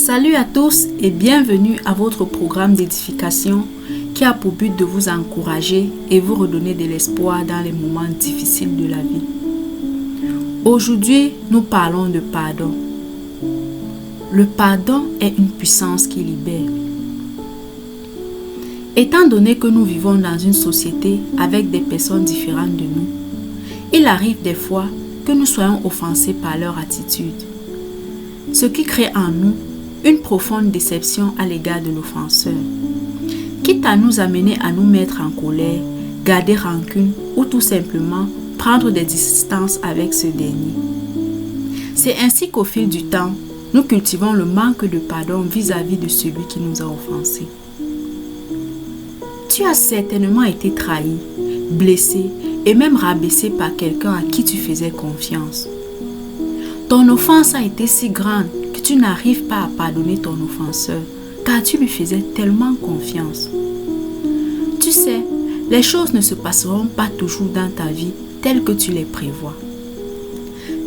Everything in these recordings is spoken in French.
Salut à tous et bienvenue à votre programme d'édification qui a pour but de vous encourager et vous redonner de l'espoir dans les moments difficiles de la vie. Aujourd'hui, nous parlons de pardon. Le pardon est une puissance qui libère. Étant donné que nous vivons dans une société avec des personnes différentes de nous, il arrive des fois que nous soyons offensés par leur attitude, ce qui crée en nous une profonde déception à l'égard de l'offenseur, quitte à nous amener à nous mettre en colère, garder rancune ou tout simplement prendre des distances avec ce dernier. C'est ainsi qu'au fil du temps, nous cultivons le manque de pardon vis-à-vis de celui qui nous a offensés. Tu as certainement été trahi, blessé et même rabaissé par quelqu'un à qui tu faisais confiance. Ton offense a été si grande que tu n'arrives pas à pardonner ton offenseur car tu lui faisais tellement confiance. Tu sais, les choses ne se passeront pas toujours dans ta vie telles que tu les prévois.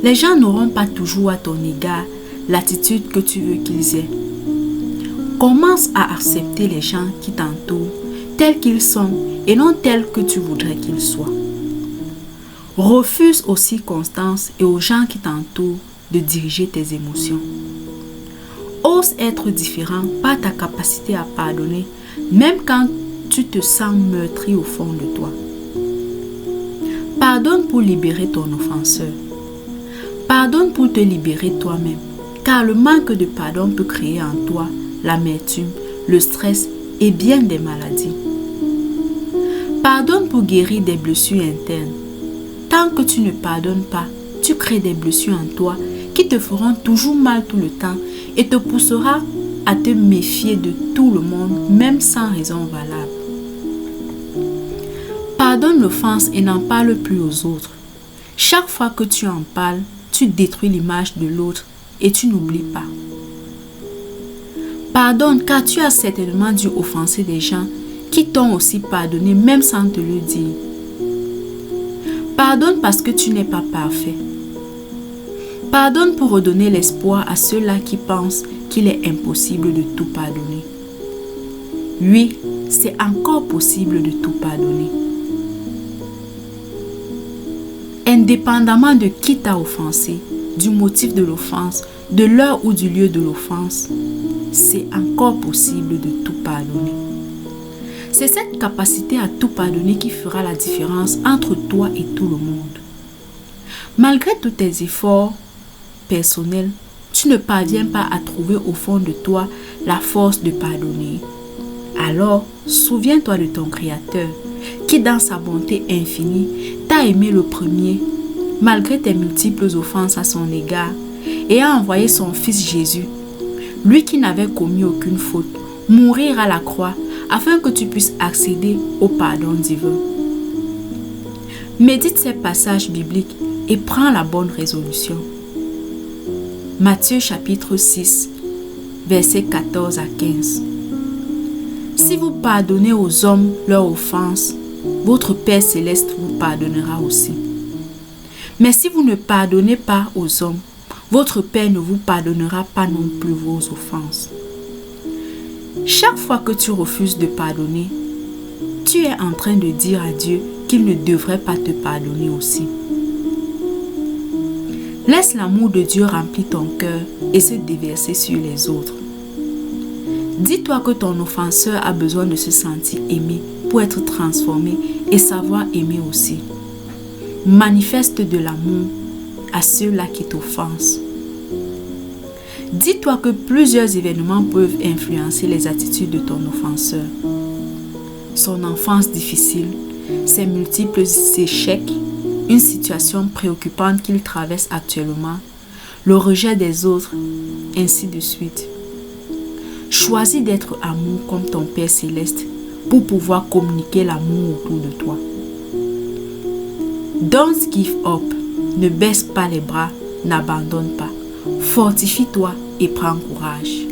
Les gens n'auront pas toujours à ton égard l'attitude que tu veux qu'ils aient. Commence à accepter les gens qui t'entourent tels qu'ils sont et non tels que tu voudrais qu'ils soient. Refuse aux circonstances et aux gens qui t'entourent de diriger tes émotions. Ose être différent par ta capacité à pardonner, même quand tu te sens meurtri au fond de toi. Pardonne pour libérer ton offenseur. Pardonne pour te libérer toi-même, car le manque de pardon peut créer en toi l'amertume, le stress et bien des maladies. Pardonne pour guérir des blessures internes. Tant que tu ne pardonnes pas, tu crées des blessures en toi qui te feront toujours mal tout le temps et te poussera à te méfier de tout le monde, même sans raison valable. Pardonne l'offense et n'en parle plus aux autres. Chaque fois que tu en parles, tu détruis l'image de l'autre et tu n'oublies pas. Pardonne car tu as certainement dû offenser des gens qui t'ont aussi pardonné même sans te le dire. Pardonne parce que tu n'es pas parfait. Pardonne pour redonner l'espoir à ceux-là qui pensent qu'il est impossible de tout pardonner. Oui, c'est encore possible de tout pardonner. Indépendamment de qui t'a offensé, du motif de l'offense, de l'heure ou du lieu de l'offense, c'est encore possible de tout pardonner. C'est cette capacité à tout pardonner qui fera la différence entre toi et tout le monde. Malgré tous tes efforts personnels, tu ne parviens pas à trouver au fond de toi la force de pardonner. Alors, souviens-toi de ton Créateur, qui dans sa bonté infinie t'a aimé le premier, malgré tes multiples offenses à son égard, et a envoyé son Fils Jésus, lui qui n'avait commis aucune faute, mourir à la croix afin que tu puisses accéder au pardon divin. Médite ces passages bibliques et prends la bonne résolution. Matthieu chapitre 6, versets 14 à 15. Si vous pardonnez aux hommes leurs offenses, votre Père céleste vous pardonnera aussi. Mais si vous ne pardonnez pas aux hommes, votre Père ne vous pardonnera pas non plus vos offenses. Chaque fois que tu refuses de pardonner, tu es en train de dire à Dieu qu'il ne devrait pas te pardonner aussi. Laisse l'amour de Dieu remplir ton cœur et se déverser sur les autres. Dis-toi que ton offenseur a besoin de se sentir aimé pour être transformé et savoir aimer aussi. Manifeste de l'amour à ceux-là qui t'offensent. Dis-toi que plusieurs événements peuvent influencer les attitudes de ton offenseur. Son enfance difficile, ses multiples échecs, une situation préoccupante qu'il traverse actuellement, le rejet des autres, ainsi de suite. Choisis d'être amour comme ton Père céleste pour pouvoir communiquer l'amour autour de toi. Don't give up. Ne baisse pas les bras, n'abandonne pas. Fortifie-toi et prends courage.